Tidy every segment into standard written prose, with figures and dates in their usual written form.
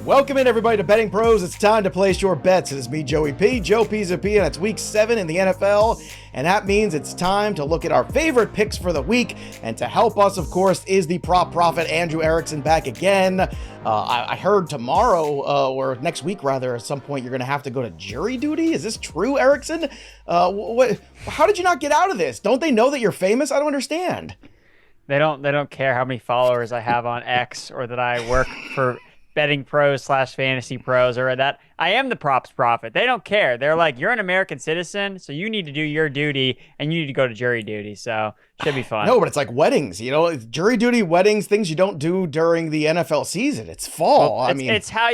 Welcome in, everybody, to Betting Pros. It's time to place your bets. It is me, Joey P, Joe Pisapia, and it's week 7 in the NFL, and that means it's time to look at our favorite picks for the week. And to help us, of course, is the prop prophet, Andrew Erickson, back again. I heard tomorrow, or next week, rather, at some point, you're going to have to go to jury duty. Is this true, Erickson? How did you not get out of this? Don't they know that you're famous? I don't understand. They don't care how many followers I have on X or that I work for Betting Pros / Fantasy Pros or that I am the props prophet. They don't care. They're like, you're an American citizen, so you need to do your duty and you need to go to jury duty. So should be fun. No, but it's like weddings, jury duty, weddings, things you don't do during the NFL season. It's fall. Well, it's how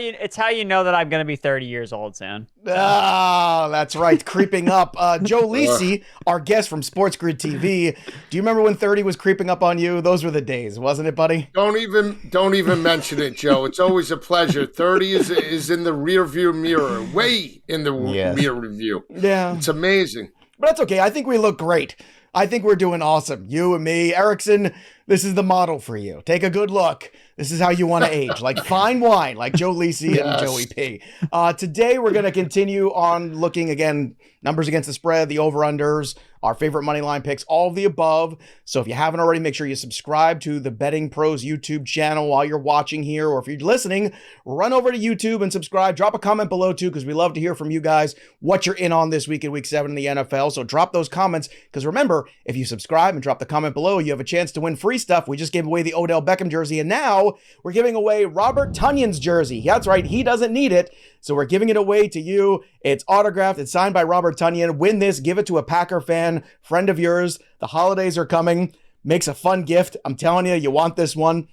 you know that I'm going to be 30 years old soon. Ah, that's right. Creeping up. Joe Lisi, our guest from Sports Grid TV. Do you remember when 30 was creeping up on you? Those were the days, wasn't it, buddy? Don't even mention it, Joe. It's always a pleasure. 30 is in the rear view mirror, way in the rear view. Yeah. It's amazing. But that's okay. I think we look great. I think we're doing awesome. You and me, Erickson, this is the model for you. Take a good look. This is how you want to age, like fine wine, like Joe Lisi and Joey P. Today, we're going to continue on looking, again, numbers against the spread, the over-unders, our favorite money line picks, all of the above. So if you haven't already, make sure you subscribe to the Betting Pros YouTube channel while you're watching here, or if you're listening, run over to YouTube and subscribe. Drop a comment below, too, because we love to hear from you guys what you're in on this week in Week 7 in the NFL. So drop those comments, because remember, if you subscribe and drop the comment below, you have a chance to win free stuff. We just gave away the Odell Beckham jersey, and now we're giving away Robert Tonyan's jersey. That's right, he doesn't need it, so we're giving it away to you. It's autographed, it's signed by Robert Tonyan. Win this, give it to a Packer fan, friend of yours. The holidays are coming. Makes a fun gift. I'm telling you, you want this one.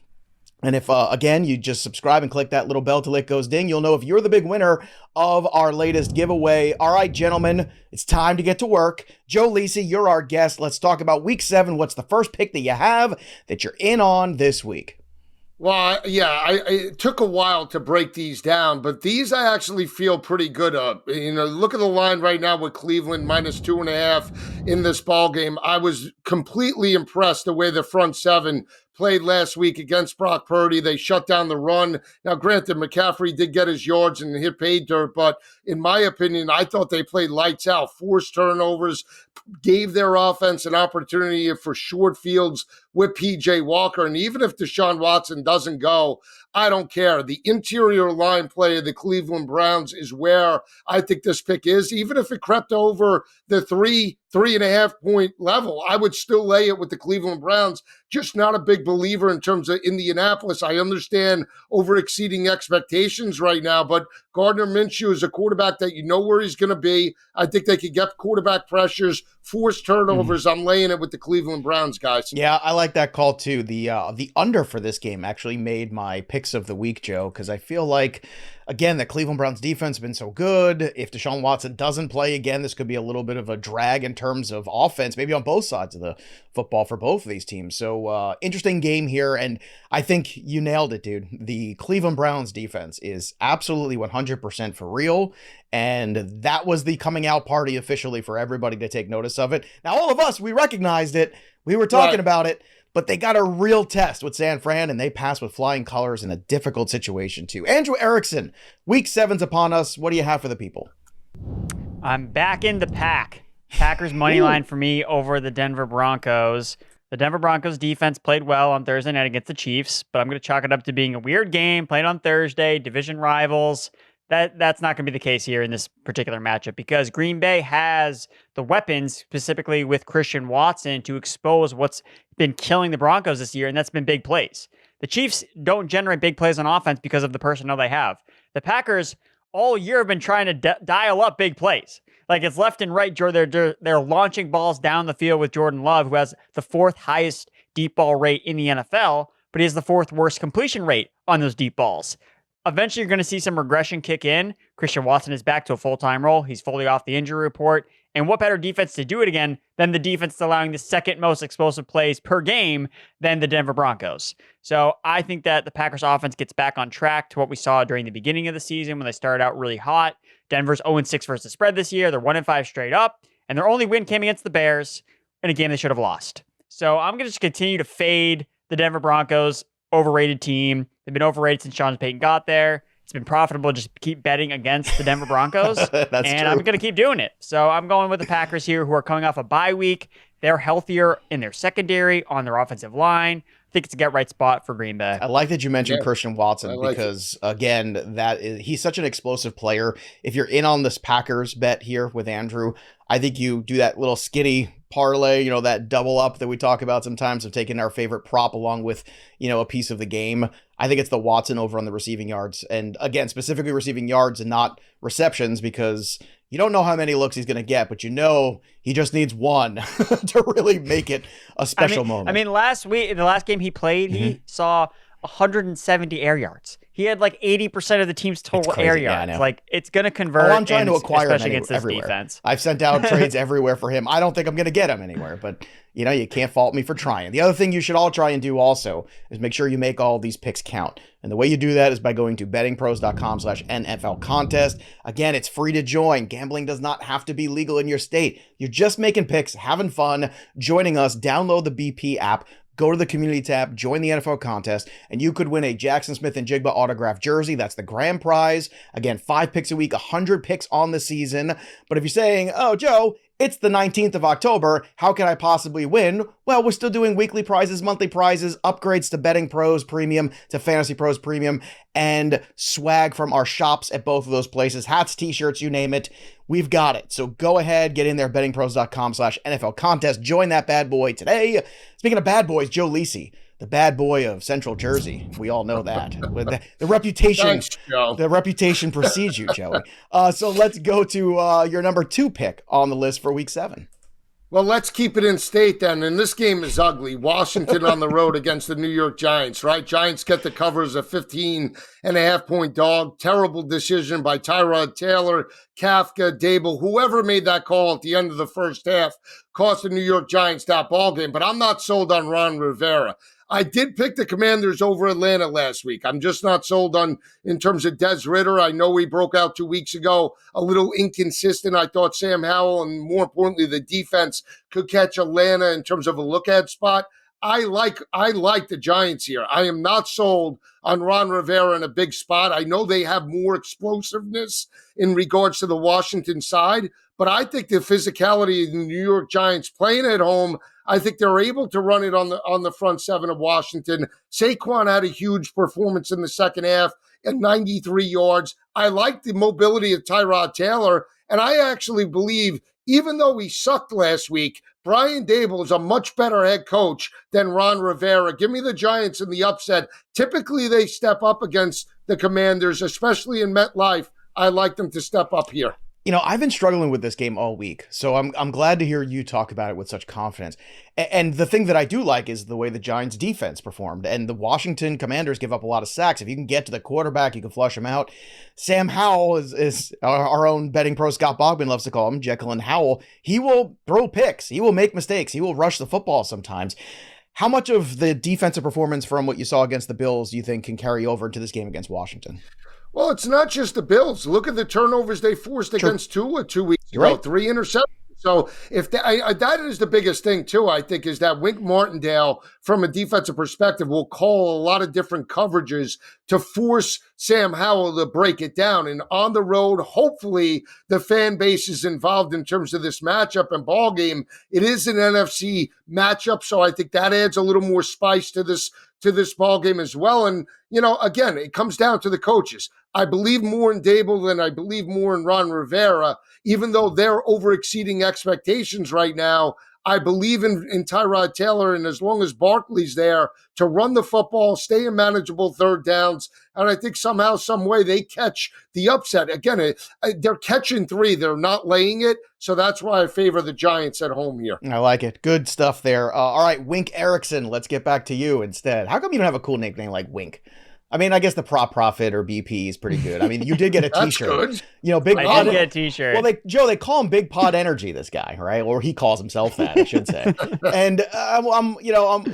And if, again, you just subscribe and click that little bell till it goes ding, you'll know if you're the big winner of our latest giveaway. All right, gentlemen, it's time to get to work. Joe Lisi, you're our guest. Let's talk about Week 7. What's the first pick that you have that you're in on this week? Well, yeah, it took a while to break these down, but these I actually feel pretty good of. Look at the line right now with Cleveland -2.5 in this ball game. I was completely impressed the way the front seven played last week against Brock Purdy. They shut down the run. Now, granted, McCaffrey did get his yards and hit pay dirt, but in my opinion, I thought they played lights out, forced turnovers, gave their offense an opportunity for short fields with P.J. Walker. And even if Deshaun Watson doesn't go, I don't care. The interior line play of the Cleveland Browns is where I think this pick is. Even if it crept over the 3.5 point level, I would still lay it with the Cleveland Browns. Just not a big believer in terms of Indianapolis. I understand over exceeding expectations right now, but Gardner Minshew is a quarterback that you know where he's going to be. I think they could get quarterback pressures, force turnovers. I'm laying it with the Cleveland Browns, guys. Yeah, I like that call too. The under for this game actually made my picks of the week, Joe, because I feel like, again, the Cleveland Browns defense has been so good. If Deshaun Watson doesn't play again, this could be a little bit of a drag in terms of offense, maybe on both sides of the football for both of these teams. So interesting game here, and I think you nailed it, dude. The Cleveland Browns defense is absolutely 100% for real, and that was the coming out party officially for everybody to take notice of it. Now, all of us, we recognized it. We were talking about it. But they got a real test with San Fran, and they passed with flying colors in a difficult situation, too. Andrew Erickson, Week 7's upon us. What do you have for the people? I'm back in the pack. Packers money line for me over the Denver Broncos. The Denver Broncos defense played well on Thursday night against the Chiefs, but I'm going to chalk it up to being a weird game, played on Thursday, division rivals. That's not going to be the case here in this particular matchup because Green Bay has the weapons, specifically with Christian Watson, to expose what's been killing the Broncos this year, and that's been big plays. The Chiefs don't generate big plays on offense because of the personnel they have. The Packers all year have been trying to dial up big plays. Like it's left and right, they're launching balls down the field with Jordan Love, who has the 4th highest deep ball rate in the NFL, but he has the 4th worst completion rate on those deep balls. Eventually, you're going to see some regression kick in. Christian Watson is back to a full-time role. He's fully off the injury report. And what better defense to do it again than the defense that's allowing the 2nd most explosive plays per game than the Denver Broncos. So I think that the Packers offense gets back on track to what we saw during the beginning of the season when they started out really hot. Denver's 0-6 versus the spread this year. They're 1-5 straight up. And their only win came against the Bears in a game they should have lost. So I'm going to just continue to fade the Denver Broncos. Overrated team. They've been overrated since Sean Payton got there. It's been profitable just keep betting against the Denver Broncos. That's and true. I'm going to keep doing it. So I'm going with the Packers here, who are coming off a bye week. They're healthier in their secondary, on their offensive line. I think it's a get-right spot for Green Bay. I like that you mentioned Yeah, Christian Watson because, again, he's such an explosive player. If you're in on this Packers bet here with Andrew, I think you do that little skinny parlay, that double up that we talk about sometimes of taking our favorite prop along with, a piece of the game. I think it's the Watson over on the receiving yards. And again, specifically receiving yards and not receptions, because you don't know how many looks he's going to get, but he just needs one to really make it a special moment. I mean, last week, in the last game he played, he saw 170 air yards. He had like 80% of the team's total air yards. Yeah, like, it's going to convert. I'm trying to acquire especially him against this everywhere. defense. I've sent out trades everywhere for him. I don't think I'm going to get him anywhere, but you can't fault me for trying. The other thing you should all try and do also is make sure you make all these picks count. And the way you do that is by going to bettingpros.com/NFL contest. Again, it's free to join. Gambling does not have to be legal in your state. You're just making picks, having fun, joining us. Download the BP app. Go to the community tab, join the NFL contest, and you could win a Jackson Smith and Jigba autographed jersey. That's the grand prize. Again, 5 picks a week, 100 picks on the season. But if you're saying, oh, Joe, it's the 19th of October, how can I possibly win? Well, we're still doing weekly prizes, monthly prizes, upgrades to BettingPros Premium, to Fantasy Pros Premium, and swag from our shops at both of those places. Hats, t-shirts, you name it. We've got it. So go ahead, get in there, bettingpros.com/NFL contest. Join that bad boy today. Speaking of bad boys, Joe Lisi, the bad boy of Central Jersey. We all know that. With the reputation, Thanks, Joe. the reputation precedes you, Joey. So let's go to your number 2 pick on the list for Week 7. Well, let's keep it in state then. And this game is ugly. Washington on the road against the New York Giants, right? Giants get the cover as a 15.5-point dog. Terrible decision by Tyrod Taylor, Kafka, Dable, whoever made that call at the end of the first half cost the New York Giants that ball game. But I'm not sold on Ron Rivera. I did pick the Commanders over Atlanta last week. I'm just not sold on in terms of Des Ridder. I know he broke out 2 weeks ago, a little inconsistent. I thought Sam Howell and more importantly, the defense could catch Atlanta in terms of a look-ahead spot. I like the Giants here. I am not sold on Ron Rivera in a big spot. I know they have more explosiveness in regards to the Washington side, but I think the physicality of the New York Giants playing at home, I think they're able to run it on the front seven of Washington. Saquon had a huge performance in the second half at 93 yards. I like the mobility of Tyrod Taylor, and I actually believe, even though he sucked last week, Brian Dable is a much better head coach than Ron Rivera. Give me the Giants in the upset. Typically, they step up against the Commanders, especially in MetLife. I like them to step up here. I've been struggling with this game all week, so I'm glad to hear you talk about it with such confidence. And the thing that I do like is the way the Giants defense performed, and the Washington Commanders give up a lot of sacks. If you can get to the quarterback, you can flush him out. Sam Howell is our own betting pro Scott Bogman loves to call him, Jekyll and Howell. He will throw picks. He will make mistakes. He will rush the football sometimes. How much of the defensive performance from what you saw against the Bills do you think can carry over into this game against Washington? Well, it's not just the Bills. Look at the turnovers they forced against Tua 2 weeks ago. Right. 3 interceptions. So if that is the biggest thing too, I think, is that Wink Martindale, from a defensive perspective, will call a lot of different coverages to force Sam Howell to break it down. And on the road, hopefully the fan base is involved in terms of this matchup and ball game. It is an NFC matchup, so I think that adds a little more spice to this ball game as well. And, again, it comes down to the coaches. I believe more in Dable than I believe more in Ron Rivera, even though they're over-exceeding expectations right now. I believe in Tyrod Taylor, and as long as Barkley's there to run the football, stay in manageable third downs, and I think somehow, some way they catch the upset. Again, they're catching 3. They're not laying it, so that's why I favor the Giants at home here. I like it. Good stuff there. All right, Wink Erickson, let's get back to you instead. How come you don't have a cool nickname like Wink? I mean, I guess the Prop Profit or BP is pretty good. I mean, you did get a T-shirt. That's good. Big I Pod. did get a T-shirt. Well, they call him Big Pod Energy, this guy, right? Or he calls himself that, I should say. And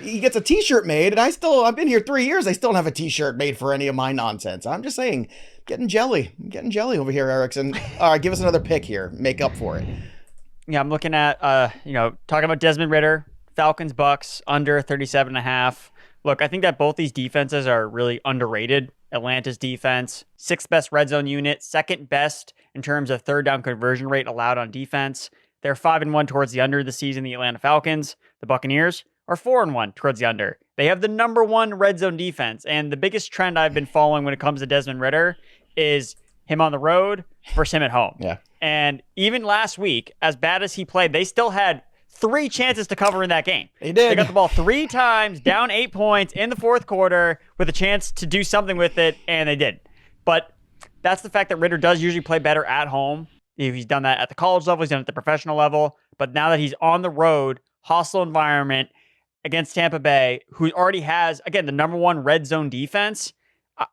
he gets a T-shirt made, and I've been here 3 years. I still don't have a T-shirt made for any of my nonsense. I'm just saying, I'm getting jelly over here, Erickson. All right, give us another pick here. Make up for it. Yeah, I'm looking at talking about Desmond Ridder, Falcons-Bucs under 37.5. Look, I think that both these defenses are really underrated Atlanta's defense. 6th best red zone unit, 2nd best in terms of third down conversion rate allowed on defense. They're 5-1 towards the under this season, the Atlanta Falcons. The Buccaneers are 4-1 towards the under. They have the number 1 red zone defense. And the biggest trend I've been following when it comes to Desmond Ridder is him on the road versus him at home. Yeah. And even last week, as bad as he played, they still had 3 chances to cover in that game. They did. They got the ball 3 times, down 8 points in the fourth quarter with a chance to do something with it, and they did. But that's the fact that Ridder does usually play better at home. He's done that at the college level. He's done it at the professional level. But now that he's on the road, hostile environment against Tampa Bay, who already has, again, the number 1 red zone defense,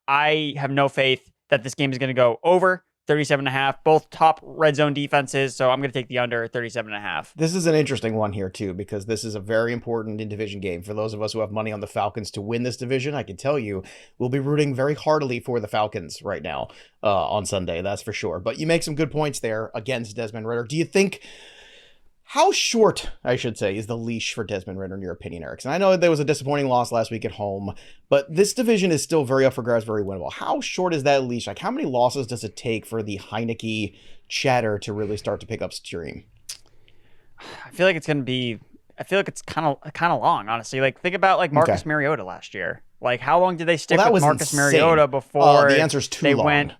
I have no faith that this game is going to go over 37.5, both top red zone defenses. So I'm going to take the under 37.5. This is an interesting one here too, because this is a very important in-division game. For those of us who have money on the Falcons to win this division, I can tell you we'll be rooting very heartily for the Falcons right now on Sunday. That's for sure. But you make some good points there against Desmond Ridder. Do you think, how short, I should say, is the leash for Desmond Ridder in your opinion, Erickson? I know there was a disappointing loss last week at home, but this division is still very up for grabs, very winnable. How short is that leash? Like, how many losses does it take for the Heineke chatter to really start to pick up steam? I feel like it's going to be, I feel like it's kind of long, honestly. Like, think about like Marcus Mariota last year. Like, how long did they stick with Marcus Mariota before the answer's too long. Went?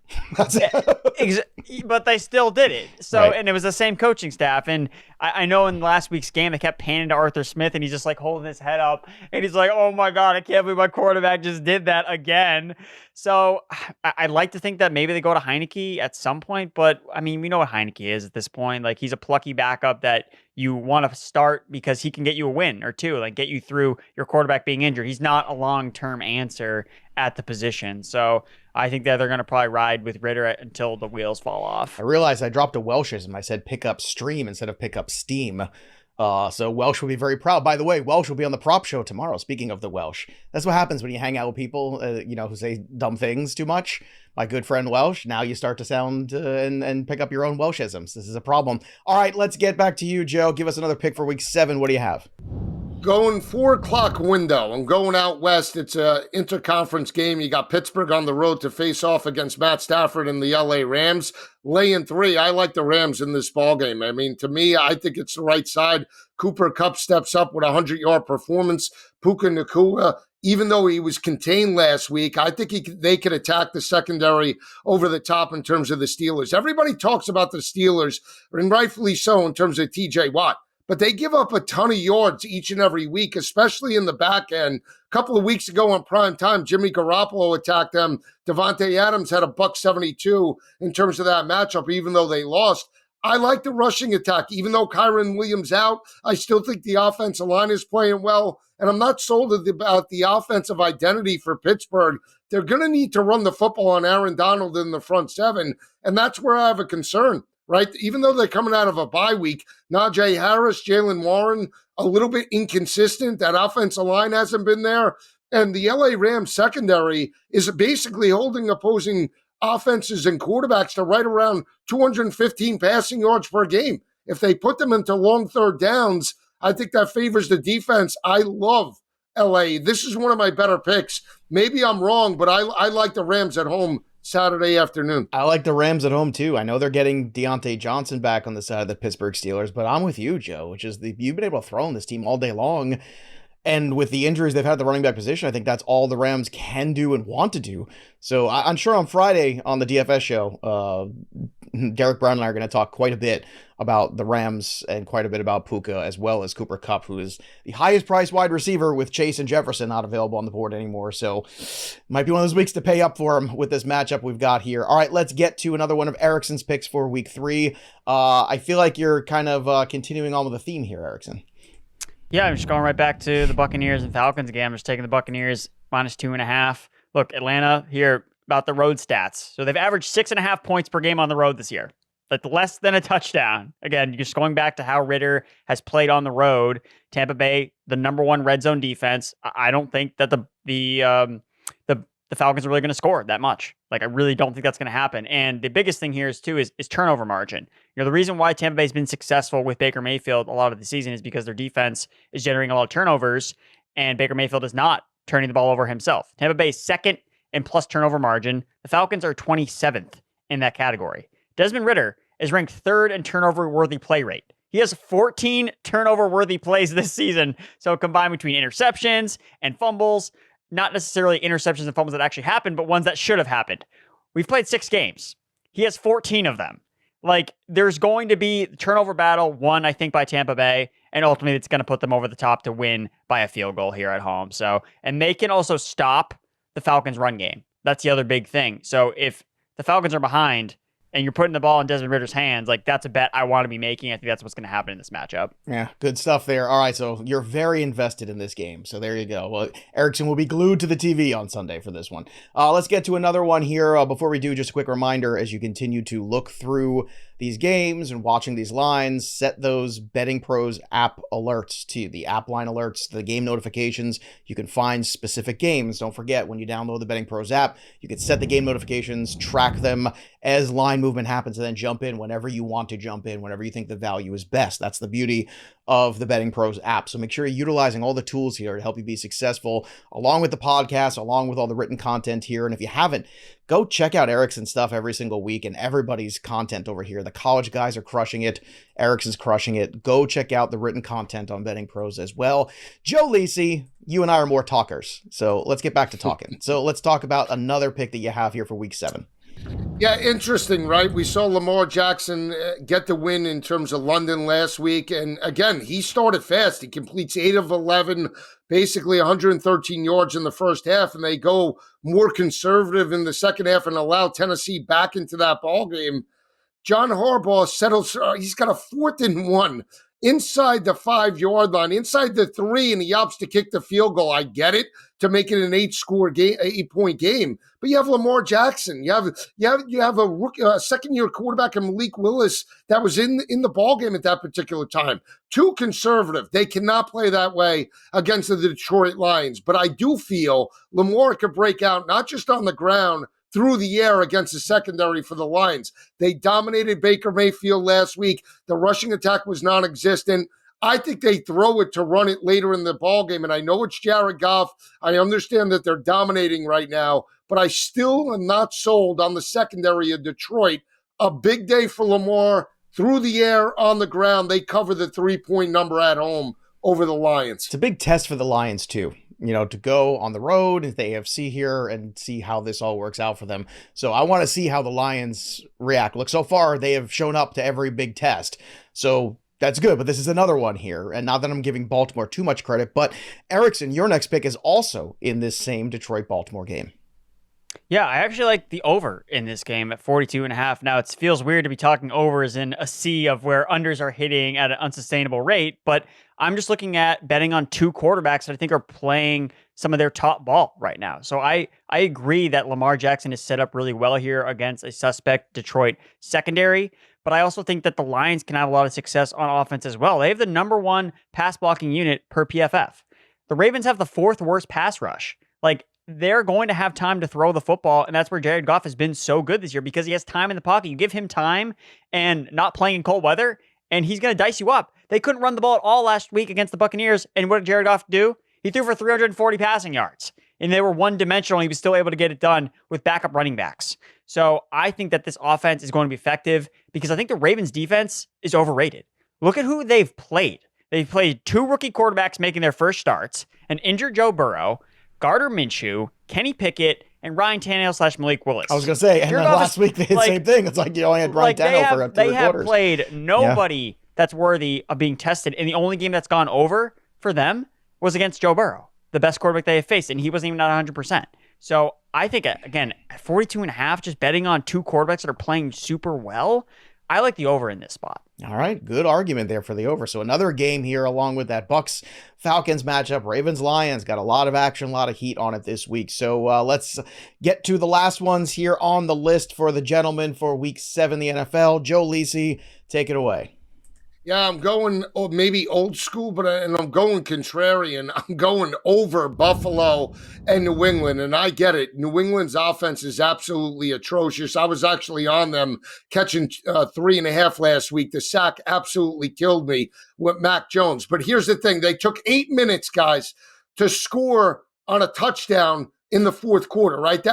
But they still did it. So, right. And it was the same coaching staff. And I know in last week's game, they kept panning to Arthur Smith, and he's just like holding his head up, and he's like, "Oh my God, I can't believe my quarterback just did that again." So I'd like to think that maybe they go to Heineke at some point, but I mean, we know what Heineke is at this point. Like, he's a plucky backup that you want to start because he can get you a win or two, like get you through your quarterback being injured. He's not a long-term answer at the position. So I think that they're going to probably ride with Ridder until the wheels fall off. I realized I dropped a Welshism. I said pick up stream instead of pick up steam. So Welsh will be very proud. By the way, Welsh will be on the prop show tomorrow. Speaking of the Welsh, that's what happens when you hang out with people, who say dumb things too much. My good friend Welsh, now you start to sound and pick up your own Welshisms. This is a problem. All right, let's get back to you, Joe. Give us another pick for week 7. What do you have? Going 4 o'clock window. I'm going out west. It's a interconference game. You got Pittsburgh on the road to face off against Matt Stafford and the LA Rams. Laying 3. I like the Rams in this ball game. I mean, to me, I think it's the right side. Cooper Kupp steps up with a 100-yard performance. Puka Nacua, even though he was contained last week, I think they could attack the secondary over the top in terms of the Steelers. Everybody talks about the Steelers, and rightfully so, in terms of TJ Watt. But they give up a ton of yards each and every week, especially in the back end. A couple of weeks ago on prime time, Jimmy Garoppolo attacked them. Devontae Adams had a $172 in terms of that matchup, even though they lost. I like the rushing attack. Even though Kyron Williams out, I still think the offensive line is playing well. And I'm not sold about the offensive identity for Pittsburgh. They're going to need to run the football on Aaron Donald in the front 7. And that's where I have a concern. Right? Even though they're coming out of a bye week, Najee Harris, Jalen Warren, a little bit inconsistent. That offensive line hasn't been there. And the LA Rams secondary is basically holding opposing offenses and quarterbacks to right around 215 passing yards per game. If they put them into long third downs, I think that favors the defense. I love LA. This is one of my better picks. Maybe I'm wrong, but I like the Rams at home Saturday afternoon. I like the Rams at home too. I know they're getting Deontay Johnson back on the side of the Pittsburgh Steelers, but I'm with you, Joe, which is you've been able to throw on this team all day long. And with the injuries they've had at the running back position, I think that's all the Rams can do and want to do. So I'm sure on Friday on the DFS show, Derek Brown and I are going to talk quite a bit about the Rams and quite a bit about Puka, as well as Cooper Kupp, who is the highest priced wide receiver with Chase and Jefferson not available on the board anymore. So might be one of those weeks to pay up for him with this matchup we've got here. All right, let's get to another one of Erickson's picks for week 3. I feel like you're kind of continuing on with the theme here, Erickson. Yeah, I'm just going right back to the Buccaneers and Falcons again. I'm just taking the Buccaneers -2.5. Look, Atlanta here about the road stats. So they've averaged 6.5 points per game on the road this year. That's less than a touchdown. Again, just going back to how Ridder has played on the road. Tampa Bay, the number 1 red zone defense. I don't think that the Falcons are really going to score that much. Like, I really don't think that's going to happen. And the biggest thing here is turnover margin. The reason why Tampa Bay's been successful with Baker Mayfield a lot of the season is because their defense is generating a lot of turnovers, and Baker Mayfield is not turning the ball over himself. Tampa Bay is 2nd in plus turnover margin. The Falcons are 27th in that category. Desmond Ridder is ranked third in turnover-worthy play rate. He has 14 turnover-worthy plays this season. So combined between interceptions and fumbles, not necessarily interceptions and fumbles that actually happened, but ones that should have happened. We've played 6 games. He has 14 of them. Like, there's going to be turnover battle won, I think, by Tampa Bay, and ultimately it's going to put them over the top to win by a field goal here at home. So, and they can also stop the Falcons' run game. That's the other big thing. So if the Falcons are behind and you're putting the ball in Desmond Ridder's hands, like, that's a bet I want to be making. I think that's what's going to happen in this matchup. Yeah, good stuff there. All right, so you're very invested in this game. So there you go. Well, Erickson will be glued to the TV on Sunday for this one. Let's get to another one here. Before we do, just a quick reminder, as you continue to look through these games and watching these lines, set those BettingPros app alerts to the app line alerts, the game notifications. You can find specific games. Don't forget, when you download the BettingPros app, you can set the game notifications, track them as line movement happens, and then jump in whenever you want to jump in, whenever you think the value is best. That's the beauty of the BettingPros app. So make sure you're utilizing all the tools here to help you be successful, along with the podcast, along with all the written content here. And if you haven't, go check out Erickson's stuff every single week and everybody's content over here. The college guys are crushing it. Erickson's crushing it. Go check out the written content on BettingPros as well. Joe Lisi, you and I are more talkers. So let's get back to talking. So let's talk about another pick that you have here for week 7. Yeah, interesting, right? We saw Lamar Jackson get the win in terms of London last week. And again, he started fast. He completes 8 of 11, basically 113 yards in the first half. And they go more conservative in the second half and allow Tennessee back into that ball game. John Harbaugh settles, he's got a 4th and 1 inside the 5-yard line, inside the 3, and he opts to kick the field goal. I get it, to make it an 8-point game. But you have Lamar Jackson. You have a rookie, second-year quarterback in Malik Willis that was in the ballgame at that particular time. Too conservative. They cannot play that way against the Detroit Lions. But I do feel Lamar could break out, not just on the ground, through the air against the secondary for the Lions. They dominated Baker Mayfield last week. The rushing attack was non-existent. I think they throw it to run it later in the ballgame. And I know it's Jared Goff. I understand that they're dominating right now, but I still am not sold on the secondary of Detroit. A big day for Lamar through the air, on the ground. They cover the 3-point number at home over the Lions. It's a big test for the Lions too, to go on the road into the AFC here and see how this all works out for them. So I want to see how the Lions react. Look, so far they have shown up to every big test. So that's good, but this is another one here. And not that I'm giving Baltimore too much credit, but Erickson, your next pick is also in this same Detroit-Baltimore game. Yeah, I actually like the over in this game at 42.5. Now, it feels weird to be talking overs in a sea of where unders are hitting at an unsustainable rate, but I'm just looking at betting on 2 quarterbacks that I think are playing some of their top ball right now. So I agree that Lamar Jackson is set up really well here against a suspect Detroit secondary, but I also think that the Lions can have a lot of success on offense as well. They have the number 1 pass blocking unit per PFF. The Ravens have the 4th worst pass rush. Like, they're going to have time to throw the football, and that's where Jared Goff has been so good this year because he has time in the pocket. You give him time and not playing in cold weather, and he's going to dice you up. They couldn't run the ball at all last week against the Buccaneers, and what did Jared Goff do? He threw for 340 passing yards, and they were one-dimensional. He was still able to get it done with backup running backs. So I think that this offense is going to be effective because I think the Ravens' defense is overrated. Look at who they've played. They've played 2 rookie quarterbacks making their first starts, an injured Joe Burrow, Gardner Minshew, Kenny Pickett, and Ryan Tannehill / Malik Willis. I was going to say, and then last week they did the same thing. It's like you only had Ryan Tannehill for 3 quarters. They have played nobody that's worthy of being tested. And the only game that's gone over for them was against Joe Burrow, the best quarterback they have faced, and he wasn't even at 100%. So I think, again, at 42.5, just betting on 2 quarterbacks that are playing super well, I like the over in this spot. All right, good argument there for the over. So another game here along with that Bucs-Falcons matchup. Ravens-Lions got a lot of action, a lot of heat on it this week. So let's get to the last ones here on the list for the gentlemen for week 7, the NFL. Joe Lisi, take it away. Yeah, I'm going maybe old school, and I'm going contrarian. I'm going over Buffalo and New England, and I get it. New England's offense is absolutely atrocious. I was actually on them catching 3.5 last week. The sack absolutely killed me with Mac Jones. But here's the thing. They took 8 minutes, guys, to score on a touchdown in the fourth quarter, right?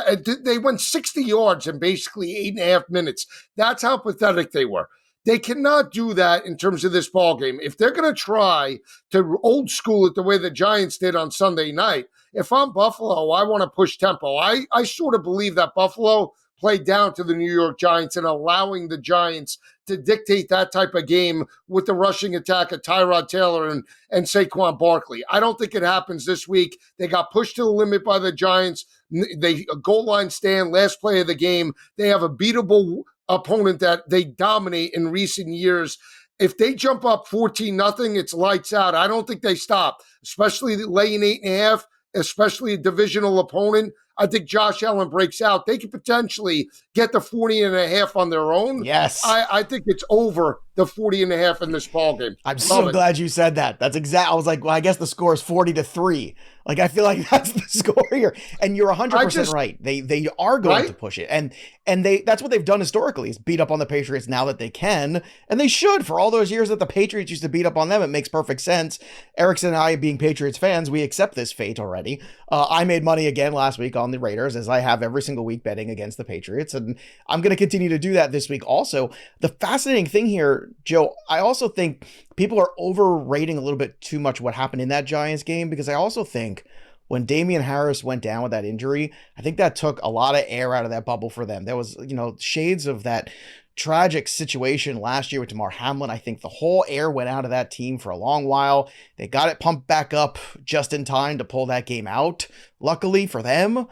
They went 60 yards in basically 8.5 minutes. That's how pathetic they were. They cannot do that in terms of this ball game. If they're going to try to old school it the way the Giants did on Sunday night, if I'm Buffalo, I want to push tempo. I sort of believe that Buffalo played down to the New York Giants and allowing the Giants to dictate that type of game with the rushing attack of Tyrod Taylor and Saquon Barkley. I don't think it happens this week. They got pushed to the limit by the Giants. They goal line stand, last play of the game. They have a beatable opponent that they dominate in recent years. If they jump up 14-0, it's lights out. I don't think they stop, especially laying 8.5, especially a divisional opponent. I think Josh Allen breaks out. They could potentially get the 40.5 on their own. Yes. I think it's over the 40.5 in this ballgame. I'm so glad you said that. That's exact. I was like, well, I guess the score is 40-3. Like, I feel like that's the score here. And you're 100% right. They are going to push it. And that's what they've done historically, is beat up on the Patriots now that they can. And they should. For all those years that the Patriots used to beat up on them, it makes perfect sense. Erickson and I, being Patriots fans, we accept this fate already. I made money again last week on the Raiders, as I have every single week betting against the Patriots. And I'm going to continue to do that this week also. The fascinating thing here, Joe, I also think people are overrating a little bit too much what happened in that Giants game, because I also think when Damian Harris went down with that injury, I think that took a lot of air out of that bubble for them. There was, shades of that tragic situation last year with Damar Hamlin. I think the whole air went out of that team for a long while. They got it pumped back up just in time to pull that game out, luckily for them.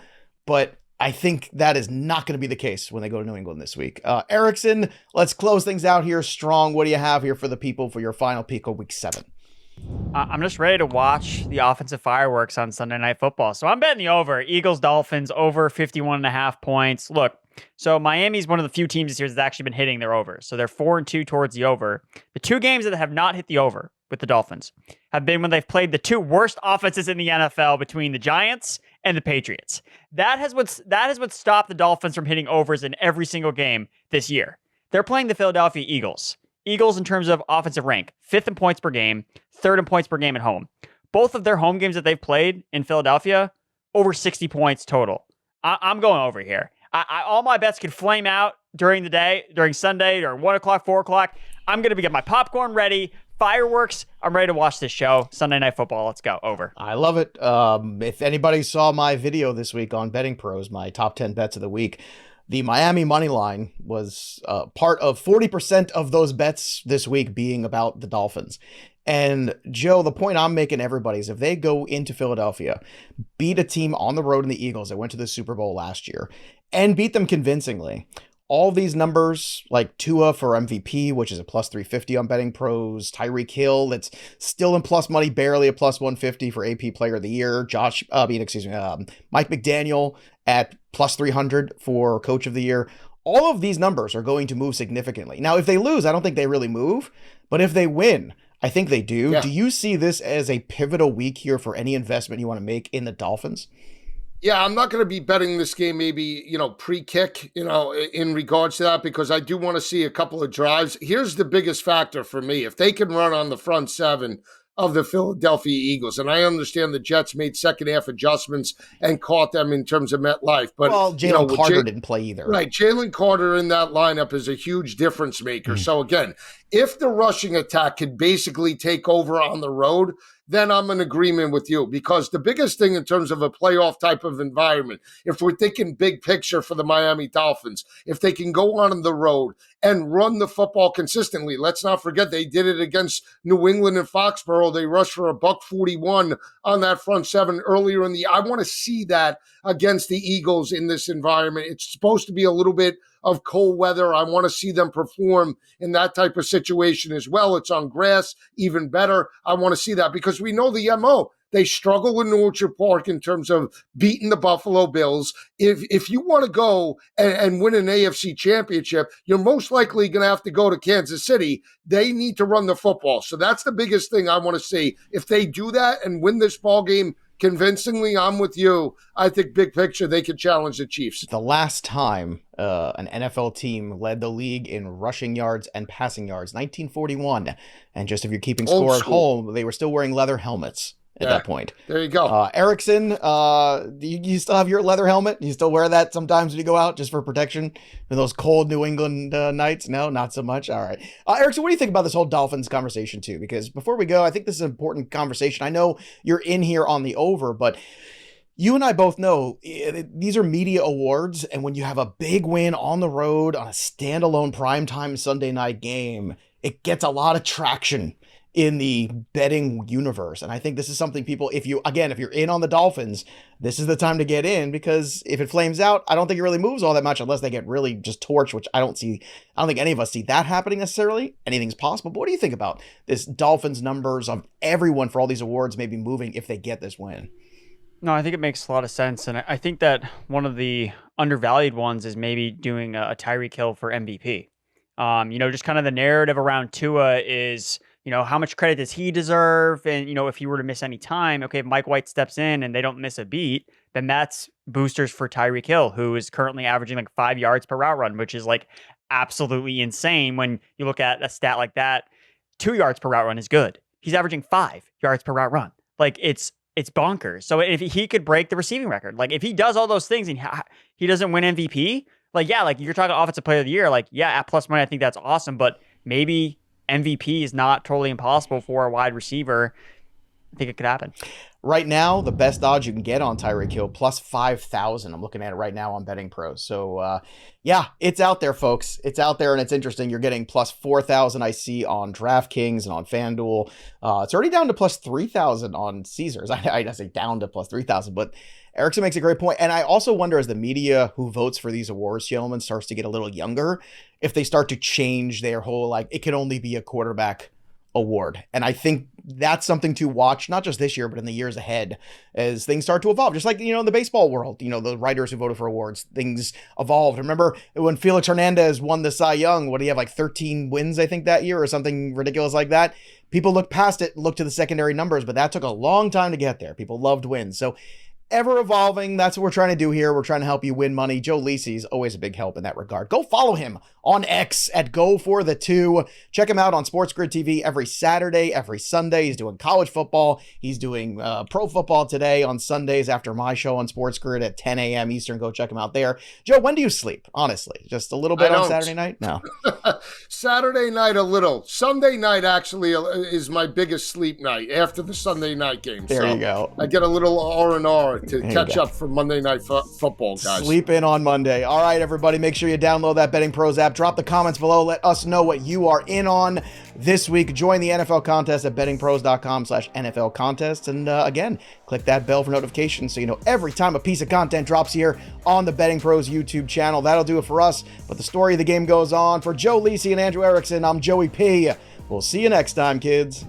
But I think that is not going to be the case when they go to New England this week. Erickson, let's close things out here strong. What do you have here for the people for your final peek of week 7? I'm just ready to watch the offensive fireworks on Sunday Night Football. So I'm betting the over. Eagles-Dolphins over 51.5 points. Look, so Miami's one of the few teams this year that's actually been hitting their over. So they're 4-2 towards the over. The two games that have not hit the over with the Dolphins have been when they've played the two worst offenses in the NFL between the Giants and the Patriots. That is what stopped the Dolphins from hitting overs in every single game this year. They're playing the Philadelphia Eagles. Eagles, in terms of offensive rank, 5th in points per game, 3rd in points per game at home. Both of their home games that they've played in Philadelphia, over 60 points total. I'm going over here. All my bets could flame out during the day, during Sunday, or 1 o'clock, 4 o'clock. I'm going to get my popcorn ready, fireworks. I'm ready to watch this show. Sunday Night Football. Let's go. Over. I love it. If anybody saw my video this week on BettingPros, my top 10 bets of the week, the Miami money line was part of 40% of those bets this week being about the Dolphins. And Joe, the point I'm making, everybody, is if they go into Philadelphia, beat a team on the road in the Eagles that went to the Super Bowl last year, and beat them convincingly, all these numbers, like Tua for MVP, which is a plus 350 on BettingPros, Tyreek Hill, that's still in plus money, barely a plus 150 for AP Player of the Year, Mike McDaniel at plus 300 for Coach of the Year. All of these numbers are going to move significantly. Now, if they lose, I don't think they really move, but if they win, I think they do. Yeah. Do you see this as a pivotal week here for any investment you want to make in the Dolphins? Yeah, I'm not going to be betting this game maybe, pre-kick, in regards to that, because I do want to see a couple of drives. Here's the biggest factor for me. If they can run on the front seven of the Philadelphia Eagles, and I understand the Jets made second half adjustments and caught them in terms of MetLife. But Jalen Carter didn't play either. Right, Jalen Carter in that lineup is a huge difference maker. So again, if the rushing attack can basically take over on the road, then I'm in agreement with you, because the biggest thing in terms of a playoff type of environment, if we're thinking big picture for the Miami Dolphins, if they can go on the road and run the football consistently, let's not forget they did it against New England and Foxborough. They rushed for $141 on that front seven earlier in the year. I want to see that against the Eagles in this environment. It's supposed to be a little bit of cold weather. I want to see them perform in that type of situation as well. It's on grass, even better. I want to see that, because we know the MO. They struggle in Orchard Park in terms of beating the Buffalo Bills. If you want to go and win an AFC championship, you're most likely going to have to go to Kansas City. They need to run the football. So that's the biggest thing I want to see. If they do that and win this ball game convincingly, I'm with you. I think big picture, they could challenge the Chiefs. The last time an NFL team led the league in rushing yards and passing yards, 1941. And just if you're keeping score at home, they were still wearing leather helmets. at that point. There you go. Erickson, do you still have your leather helmet? Do you still wear that sometimes when you go out just for protection for those cold New England nights? No, not so much. All right. Erickson, what do you think about this whole Dolphins conversation too? Because before we go, I think this is an important conversation. I know you're in here on the over, but you and I both know these are media awards. And when you have a big win on the road on a standalone primetime Sunday night game, it gets a lot of traction in the betting universe. And I think this is something people, if you're in on the Dolphins, this is the time to get in, because if it flames out, I don't think it really moves all that much unless they get really just torched, which I don't think any of us see that happening necessarily. Anything's possible. But what do you think about this Dolphins numbers of everyone for all these awards maybe moving if they get this win? No, I think it makes a lot of sense. And I think that one of the undervalued ones is maybe doing a Tyreek Hill for MVP. Just kind of the narrative around Tua is, how much credit does he deserve? And, if he were to miss any time, okay, if Mike White steps in and they don't miss a beat, then that's boosters for Tyreek Hill, who is currently averaging like 5 yards per route run, which is like absolutely insane. When you look at a stat like that, 2 yards per route run is good. He's averaging 5 yards per route run. Like it's bonkers. So if he could break the receiving record, like if he does all those things and he doesn't win MVP, like you're talking offensive player of the year, at plus money, I think that's awesome. But maybe MVP is not totally impossible for a wide receiver. I think it could happen. Right now, the best odds you can get on Tyreek Hill, plus 5,000. I'm looking at it right now on BettingPros. So, it's out there, folks. It's out there, and it's interesting. You're getting plus 4,000, I see, on DraftKings and on FanDuel. It's already down to plus 3,000 on Caesars. I say down to plus 3,000, but Erickson makes a great point. And I also wonder, as the media who votes for these awards, gentlemen, starts to get a little younger, if they start to change their whole, it can only be a quarterback award. And I think that's something to watch, not just this year, but in the years ahead, as things start to evolve. Just like, in the baseball world, the writers who voted for awards, things evolved. Remember when Felix Hernandez won the Cy Young, what do you have, 13 wins, I think, that year, or something ridiculous like that? People looked past it, looked to the secondary numbers, but that took a long time to get there. People loved wins. So ever evolving. That's what we're trying to do here. We're trying to help you win money. Joe Lisi is always a big help in that regard. Go follow him on X at Go4the2. Check him out on Sports Grid TV every Saturday, every Sunday. He's doing college football. He's doing pro football today on Sundays after my show on Sports Grid at 10 a.m. Eastern. Go check him out there. Joe, when do you sleep? Honestly, just a little bit on Saturday night? No. Saturday night a little. Sunday night actually is my biggest sleep night after the Sunday night game. There you go. I get a little R&R to catch up for Monday Night Football, guys. Sleep in on Monday. All right, everybody, make sure you download that BettingPros app. Drop the comments below. Let us know what you are in on this week. Join the NFL contest at bettingpros.com/NFL contests. And again, click that bell for notifications so you know every time a piece of content drops here on the Betting Pros YouTube channel. That'll do it for us. But the story of the game goes on. For Joe Lisi and Andrew Erickson, I'm Joey P. We'll see you next time, kids.